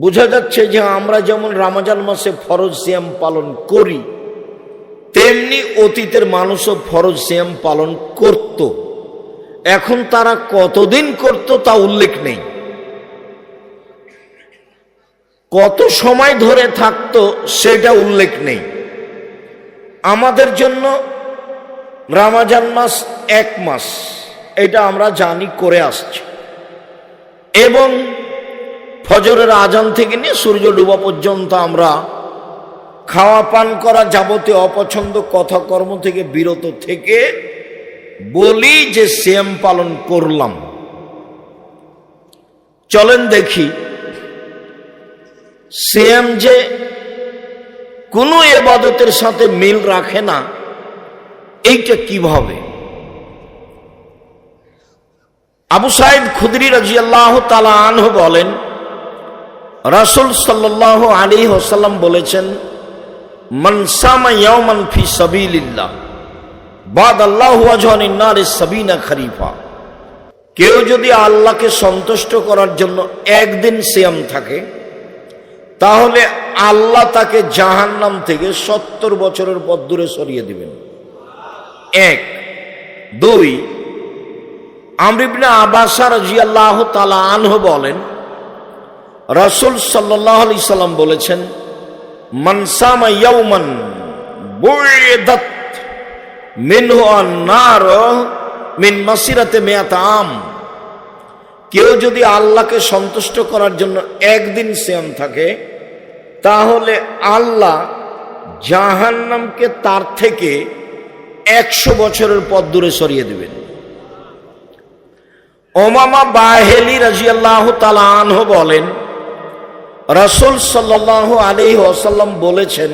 বোঝা যাচ্ছে যে আমরা যেমন রমজান মাসে ফরজ সিয়াম পালন করি, তেমনি অতীতের মানুষও ফরজ সিয়াম পালন করত। এখন তারা কতদিন করত তা উল্লেখ নেই, কত সময় ধরে থাকতো সেটা উল্লেখ নেই। আমাদের জন্য রমজান মাস 1 মাস, এটা আমরা জানি করে আসছি, এবং ফজরের আজান থেকে নিয়ে সূর্য ডোবা পর্যন্ত আমরা খাওয়া পান করা যাবতীয় অপছন্দ কথা কর্ম থেকে বিরত থেকে বলি যে সিয়াম পালন করলাম। চলেন দেখি সিয়াম যে কোনো ইবাদতের সাথে মিল রাখে না, এইটা কিভাবে। আবু সাঈদ খুদরি রাদিয়াল্লাহু তাআলা আনহু বলেন, রাসূল সাল্লাল্লাহু আলাইহি ওয়াসাল্লাম বলেছেন, মান সামা ইয়াওমান ফি সাবিলিল্লাহ বাদাল্লাহু ওয়াজহানিন নার 70 খরিফা। কেউ যদি আল্লাহকে সন্তুষ্ট করার জন্য একদিন সিয়াম থাকে, তাহলে আল্লাহ তাকে জাহান্নাম থেকে 70 বছরের পথ দূরে সরিয়ে দিবেন। 1 2 আমর ইবনে আব্বাস রাদিয়াল্লাহু তাআলা আনহু বলেন, রাসূল সাল্লাল্লাহু আলাইহি সাল্লাম বলেছেন, মান সামা ইয়াওমান বুইদাত মিনহু আন-নার মিন মাসিরাতি মিয়াত আম। কেউ যদি আল্লাহকে সন্তুষ্ট করার জন্য একদিন সিয়াম থাকে, তাহলে আল্লাহ জাহান্নামকে তার থেকে 100 বছরের পথ দূরে সরিয়ে দিবেন। উমামা বাহিলি রাদিয়াল্লাহু তাআলা আনহু বলেন, রাসূল সাল্লাল্লাহু আলাইহি ওয়াসাল্লাম বলেছেন,